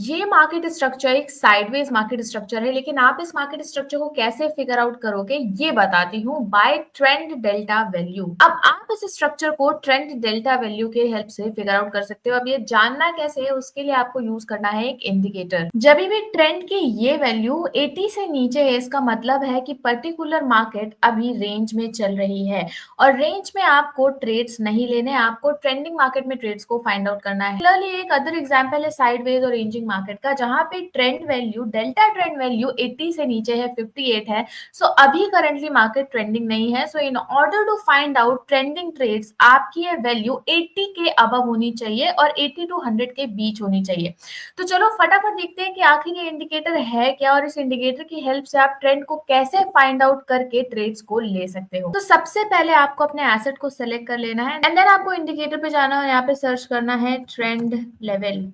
ये market structure एक sideways market structure है, लेकिन आप इस मार्केट स्ट्रक्चर को कैसे फिगर आउट करोगे ये बताती हूँ बाय ट्रेंड डेल्टा वैल्यू। अब आप इस स्ट्रक्चर को ट्रेंड डेल्टा वैल्यू के हेल्प से फिगर आउट कर सकते हो। अब ये जानना कैसे है, उसके लिए आपको यूज करना है एक इंडिकेटर। जब भी ट्रेंड की ये वैल्यू 80 से नीचे है, इसका मतलब है कि पर्टिकुलर मार्केट अभी रेंज में चल रही है और रेंज में आपको ट्रेड्स नहीं लेने, आपको ट्रेंडिंग मार्केट में ट्रेड्स को फाइंड आउट करना है। सिमिलरली एक अदर एग्जांपल है साइडवेज और रेंजिंग मार्केट का, जहां पे trend value delta trend value 80 से नीचे है, 58 है। सो अभी करंटली मार्केट ट्रेंडिंग नहीं है। So in order to find out trending trades, आपकी ये वैल्यू 80 के अबव होनी चाहिए और 80 टू 100 के बीच होनी चाहिए। तो चलो फटाफट देखते हैं कि आखिर ये इंडिकेटर है क्या और इस इंडिकेटर की हेल्प से आप ट्रेंड को कैसे फाइंड आउट करके ट्रेड्स को ले सकते हो। तो सबसे पहले आपको अपने एसेट को सेलेक्ट कर लेना है एंड देन आपको इंडिकेटर पे जाना है और यहाँ पे सर्च करना है ट्रेंड लेवल।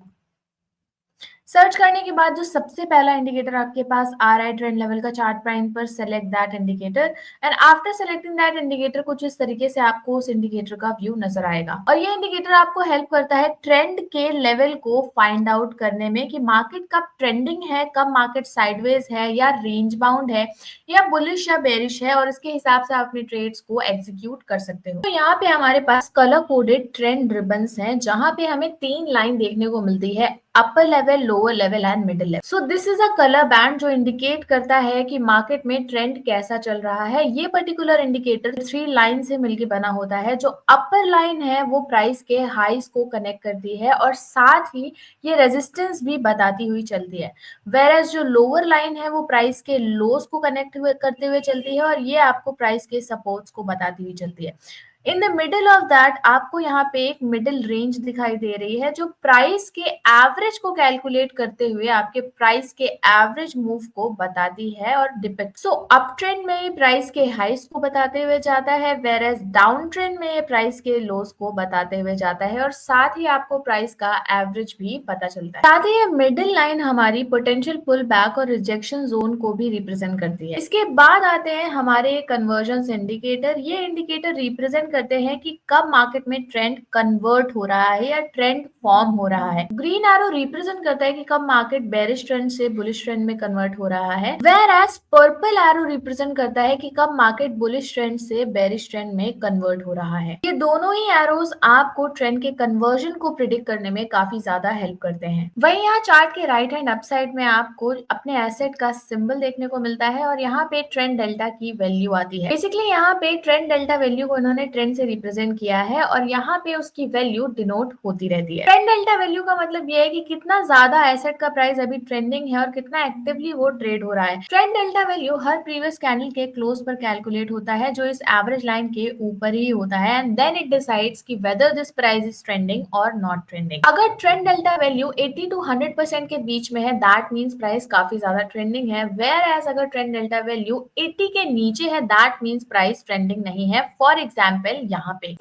सर्च करने के बाद जो सबसे पहला इंडिकेटर आपके पास आ रहा है ट्रेंड लेवल का चार्ट प्राइम पर, select that indicator and after selecting that indicator कुछ इस तरीके से आपको उस इंडिकेटर का व्यू नजर आएगा। और ये इंडिकेटर आपको हेल्प करता है ट्रेंड के लेवल को फाइंड आउट करने में कि मार्केट कब ट्रेंडिंग है, कब मार्केट साइडवेज है या रेंज बाउंड है या बुलिश या बेरिश है, और इसके हिसाब से आप अपने ट्रेड्स को एग्जीक्यूट कर सकते हो। तो यहाँ पे हमारे पास कलर कोडेड ट्रेंड रिबन्स हैं, जहां पे हमें 3 लाइन देखने को मिलती है, upper level, lower level and middle level. So this is a colour band जो इंडिकेट करता है कि मार्केट में ट्रेंड कैसा चल रहा है। ये पर्टिकुलर इंडिकेटर 3 लाइन से मिलकर बना होता है। जो अपर लाइन है वो प्राइस के हाईस को कनेक्ट करती है और साथ ही ये रेजिस्टेंस भी बताती हुई चलती है, वेरएज जो लोअर लाइन है वो प्राइस के लोस को कनेक्ट करते हुए चलती है और ये आपको प्राइस के सपोर्ट्स को बताती हुई चलती है। In the middle of that आपको यहाँ पे एक मिडिल रेंज दिखाई दे रही है जो प्राइस के एवरेज को कैलकुलेट करते हुए आपके प्राइस के एवरेज मूव को बताती है और डिपेक्ट। सो अप ट्रेंड में ये प्राइस के हाइस को बताते हुए जाता है, वेर एज डाउन ट्रेंड में ये प्राइस के लोस को बताते हुए जाता है और साथ ही आपको प्राइस का एवरेज भी पता चलता है। साथ ही ये मिडिल लाइन हमारी पोटेंशियल पुल बैक और रिजेक्शन जोन को भी रिप्रेजेंट करती है। इसके बाद आते हैं हमारे कन्वर्जन इंडिकेटर। ये इंडिकेटर रिप्रेजेंट करते हैं कि कब मार्केट में ट्रेंड कन्वर्ट हो रहा है या ट्रेंड फॉर्म हो रहा है। ग्रीन एरो रिप्रेजेंट करता है कि कब मार्केट बेरिश ट्रेंड से बुलिश ट्रेंड में कन्वर्ट हो रहा है, whereas purple arrow represent करता है कि कब मार्केट बुलिश ट्रेंड से बेरिश ट्रेंड में कन्वर्ट हो रहा है। ये दोनों ही एरोज आपको ट्रेंड के कन्वर्जन को प्रिडिक्ट करने में काफी ज्यादा हेल्प करते हैं। वहीं यहाँ चार्ट के राइट हैंड अप साइड में आपको अपने एसेट का सिंबल देखने को मिलता है और यहाँ पे ट्रेंड डेल्टा की वैल्यू आती है। बेसिकली यहाँ पे ट्रेंड डेल्टा वैल्यू को इन्होंने ट्रेंड से रिप्रेजेंट किया है और यहाँ पे उसकी वैल्यू डिनोट होती रहती है। ट्रेंड डेल्टा वैल्यू का मतलब ये है कि कितना ज्यादा एसेट का प्राइस अभी ट्रेंडिंग है और कितना एक्टिवली वो ट्रेड हो रहा है। ट्रेंड डेल्टा वैल्यू हर प्रीवियस कैंडल के क्लोज पर कैलकुलेट होता है जो इस एवरेज लाइन के ऊपर ही होता है एंड देन इट डिसाइड्स कि whether this price is trending और नॉट ट्रेंडिंग। अगर ट्रेंड डेल्टा वैल्यू 80 टू 100% के बीच में है, दैट मींस प्राइस काफी ज्यादा ट्रेंडिंग है, वेयर एज अगर ट्रेंड डेल्टा वैल्यू 80 के नीचे है, दैट मींस प्राइस ट्रेंडिंग नहीं है। फॉर एग्जांपल यहाँ पे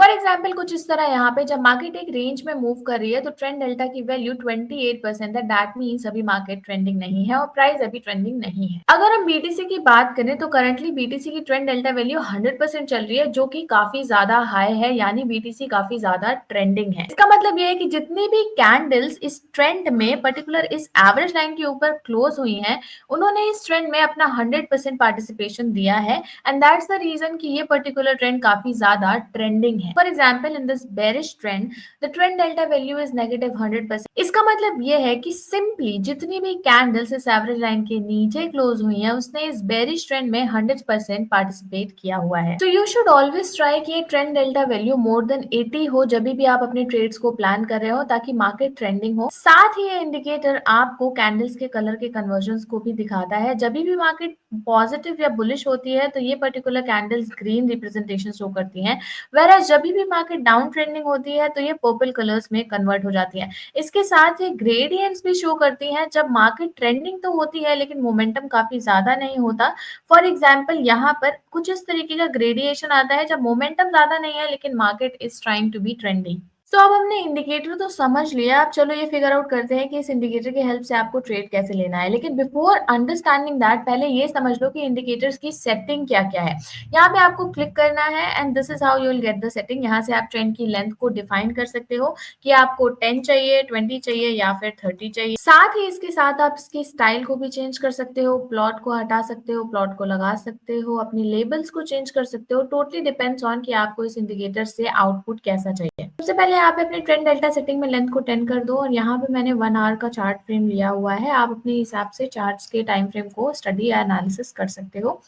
कुछ इस तरह, यहाँ पे जब मार्केट एक रेंज में मूव कर रही है तो ट्रेंड डेल्टा की वैल्यू 28% है, दैट मींस अभी मार्केट ट्रेंडिंग नहीं है और प्राइस अभी ट्रेंडिंग नहीं है। अगर हम बीटीसी की बात करें तो करंटली बीटीसी की ट्रेंड डेल्टा वैल्यू 100% चल रही है जो कि काफी ज्यादा हाई है, यानी बीटीसी काफी ज्यादा ट्रेंडिंग है। इसका मतलब ये है कि जितनी भी कैंडल्स इस ट्रेंड में पर्टिकुलर इस एवरेज लाइन के ऊपर क्लोज हुई हैं, उन्होंने इस ट्रेंड में अपना 100% पार्टिसिपेशन दिया है एंड दैट्स द रीजन कि ये पर्टिकुलर ट्रेंड काफी ज्यादा ट्रेंडिंग है। For example in this bearish trend the trend delta value is negative 100%। इसका मतलब ये है कि सिंपली जितनी भी कैंडल्स इस एवरेज लाइन के नीचे क्लोज हुई हैं, उसने इस बेरिश ट्रेंड में 100% पार्टिसिपेट किया हुआ है। तो यू शुड ऑलवेज ट्राई कि trend delta value more than 80 हो जब भी आप अपने ट्रेड्स को प्लान कर रहे हो, ताकि मार्केट ट्रेंडिंग हो। साथ ही ये इंडिकेटर आपको कैंडल्स के कलर के कन्वर्जन को भी दिखाता है। जब भी मार्केट पॉजिटिव या बुलिश होती है तो ये particular candles green representation show करती हैं, वेरएज जब भी मार्केट डाउन ट्रेंडिंग होती है तो ये पर्पल कलर्स में कन्वर्ट हो जाती है। इसके साथ ये ग्रेडियंट्स भी शो करती हैं जब मार्केट ट्रेंडिंग तो होती है लेकिन मोमेंटम काफी ज्यादा नहीं होता। फॉर एग्जाम्पल यहाँ पर कुछ इस तरीके का ग्रेडिएशन आता है जब मोमेंटम ज्यादा नहीं है लेकिन market is trying to be trending. तो अब हमने इंडिकेटर तो समझ लिया, अब चलो ये फिगर आउट करते हैं कि इस इंडिकेटर की हेल्प से आपको ट्रेड कैसे लेना है। लेकिन बिफोर अंडरस्टैंडिंग दैट पहले ये समझ लो कि इंडिकेटर्स की सेटिंग क्या-क्या है। यहाँ पे आपको क्लिक करना है and this is how you will get the setting. यहाँ से आप ट्रेंड की लेंथ को डिफाइन कर सकते हो कि आपको 10 चाहिए, 20 चाहिए या फिर 30 चाहिए। साथ ही इसके साथ आप इसकी स्टाइल को भी चेंज कर सकते हो, प्लॉट को हटा सकते हो, प्लॉट को लगा सकते हो, अपनी लेबल्स को चेंज कर सकते हो। टोटली डिपेंड्स ऑन कि आपको इस इंडिकेटर से आउटपुट कैसा चाहिए। सबसे पहले यहाँ पे अपने ट्रेंड डेल्टा सेटिंग में लेंथ को 10 कर दो और यहाँ पे मैंने 1 आवर का चार्ट फ्रेम लिया हुआ है। आप अपने हिसाब से चार्ट्स के टाइम फ्रेम को स्टडी या एनालिसिस कर सकते हो।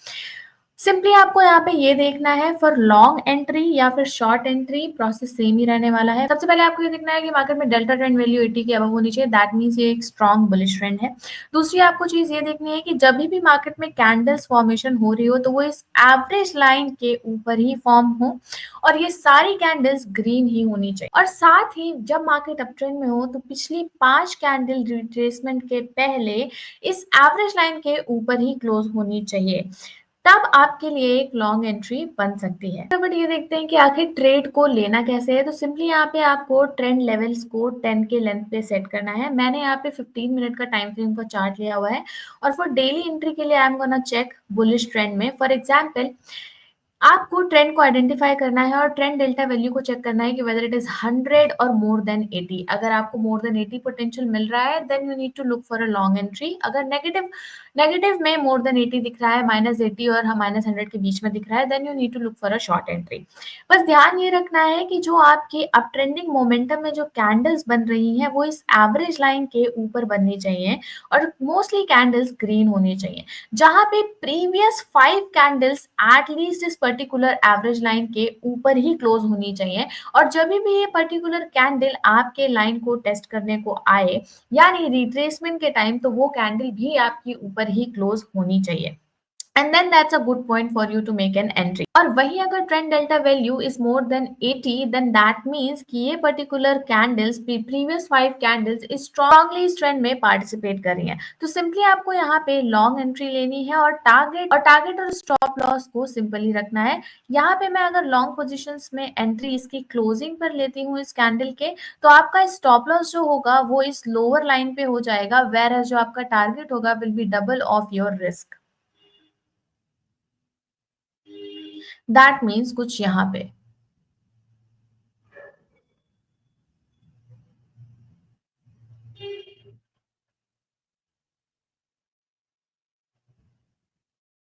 सिंपली आपको यहाँ पे ये देखना है फॉर लॉन्ग एंट्री या फिर शॉर्ट एंट्री प्रोसेस सेम ही रहने वाला है। सबसे पहले आपको ये देखना है कि मार्केट में डेल्टा ट्रेंड वैल्यू 80 के अबव होनी चाहिए, दैट मीन्स ये एक स्ट्रॉन्ग बुलिश ट्रेंड है। दूसरी आपको चीज ये देखनी है कि जब भी मार्केट में कैंडल्स फॉर्मेशन हो रही हो तो वो इस एवरेज लाइन के ऊपर ही फॉर्म हो और ये सारी कैंडल्स ग्रीन ही होनी चाहिए। और साथ ही जब मार्केट अप ट्रेंड में हो तो पिछली 5 कैंडल रिट्रेसमेंट के पहले इस एवरेज लाइन के ऊपर ही क्लोज होनी चाहिए, तब आपके लिए एक लॉन्ग एंट्री बन सकती है। बट ये देखते हैं कि आखिर ट्रेड को लेना कैसे है। तो सिंपली यहाँ पे आपको ट्रेंड लेवल्स को 10 के लेंथ पे सेट करना है। मैंने यहाँ पे 15 मिनट का टाइम फ्रेम का चार्ट लिया हुआ है और फॉर डेली एंट्री के लिए I am gonna check bullish trend में। फॉर एग्जाम्पल आपको ट्रेंड को आइडेंटिफाई करना है और ट्रेंड डेल्टा वैल्यू को चेक करना है कि वेदर इट इज 100 और मोर देन 80। अगर आपको मोर देन 80 पोटेंशियल मिल रहा है then you need to look for a long entry. अगर नेगेटिव नेगेटिव में मोर देन 80 दिख रहा है, -80 और -100 के बीच में दिख रहा है, then you need to look for a short entry. बस ध्यान ये रखना है कि जो आपकी अप ट्रेंडिंग मोमेंटम में जो कैंडल्स बन रही हैं वो इस एवरेज लाइन के ऊपर बननी चाहिए और मोस्टली कैंडल्स ग्रीन होनी चाहिए। जहां पे प्रीवियस 5 कैंडल्स एटलीस्ट इस पर्टिकुलर एवरेज लाइन के ऊपर ही क्लोज होनी चाहिए और जब भी ये पर्टिकुलर कैंडल आपके लाइन को टेस्ट करने को आए यानी रिट्रेसमेंट के टाइम, तो वो कैंडल भी आपकी ऊपर ही क्लोज होनी चाहिए and then that's a good point for you to make an entry। और वही अगर trend delta value is more than 80 then that means कि ये particular candles previous 5 candles strongly इस ट्रेंड में पार्टिसिपेट कर रही हैं। तो सिंपली आपको यहाँ पे लॉन्ग एंट्री लेनी है और टारगेट और स्टॉप लॉस को सिंपली रखना है। यहाँ पे मैं अगर लॉन्ग पोजिशंस में एंट्री इसकी क्लोजिंग पर लेती हूँ इस कैंडल के, तो आपका स्टॉप लॉस जो होगा वो इस लोअर लाइन पे हो जाएगा, वेयर जो आपका टारगेट होगा will be double of your risk. That means कुछ यहाँ पे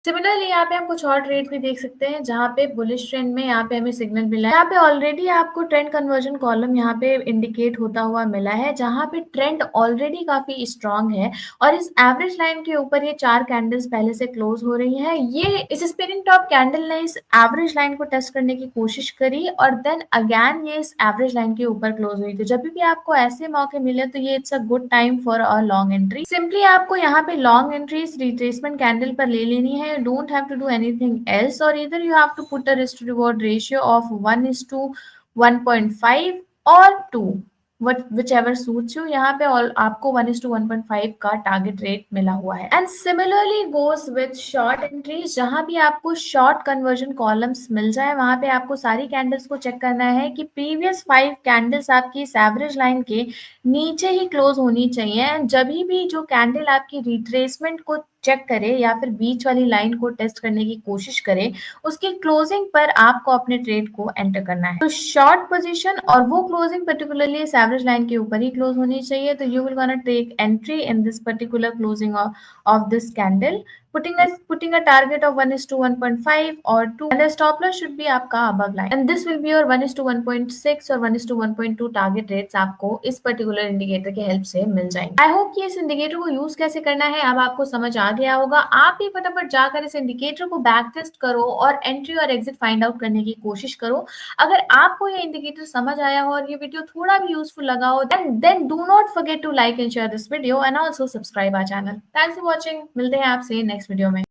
सिमिलरली यहाँ पे हम कुछ और ट्रेड भी देख सकते हैं जहाँ पे बुलिश ट्रेंड में यहाँ पे हमें सिग्नल मिला है। यहाँ पे ऑलरेडी आपको ट्रेंड कन्वर्जन कॉलम यहाँ पे इंडिकेट होता हुआ मिला है जहाँ पे ट्रेंड ऑलरेडी काफी स्ट्रांग है और इस एवरेज लाइन के ऊपर ये 4 कैंडल्स पहले से क्लोज हो रही है। ये इस स्पिनिंग टॉप कैंडल ने इस एवरेज लाइन को टेस्ट करने की कोशिश करी और देन अगेन ये इस एवरेज लाइन के ऊपर क्लोज हुई। तो जब भी आपको ऐसे मौके मिले तो ये it's a good time for a long entry. Simply आपको यहाँ पे लॉन्ग एंट्री इस रिट्रेसमेंट कैंडल पर ले लेनी है। you don't have to do anything else, or either you have to put a risk to reward ratio of 1:1.5 or 2, whichever suits you। यहाँ पे आपको 1:1.5 का टारगेट रेट मिला हुआ है। And similarly goes with short entries, जहां भी आपको शॉर्ट कन्वर्जन कॉलम्स मिल जाए वहां पे आपको सारी कैंडल्स को चेक करना है कि प्रीवियस 5 कैंडल्स आपकी इस एवरेज लाइन के नीचे ही क्लोज होनी चाहिए। एंड जब भी जो कैंडल आपकी रिट्रेसमेंट को चेक करे या फिर बीच वाली लाइन को टेस्ट करने की कोशिश करे, उसकी क्लोजिंग पर आपको अपने ट्रेड को एंटर करना है। तो शॉर्ट पोजीशन और वो क्लोजिंग पर्टिकुलरली इस एवरेज लाइन के ऊपर ही क्लोज होनी चाहिए। तो you will gonna take entry in this particular closing of this candle, putting a target of 1:1.5 or 2 and the stop loss should be आपका above line and this will be your 1:1.6 और 1:1.2 target rates आपको इस particular indicator की help से मिल जाएंगे। I hope कि इस indicator को यूज कैसे करना है अब आपको समझ आ गया होगा। आप भी फटाफट जाकर इस इंडिकेटर को बैक टेस्ट करो और एंट्री और एग्जिट फाइंड आउट करने की कोशिश करो। अगर आपको ये इंडिकेटर समझ आया हो और ये वीडियो थोड़ा भी यूजफुल लगा हो then do not forget to like and share this video and also subscribe our channel। Thanks for watching। मिलते हैं आपसे नेक्स्ट वीडियो में।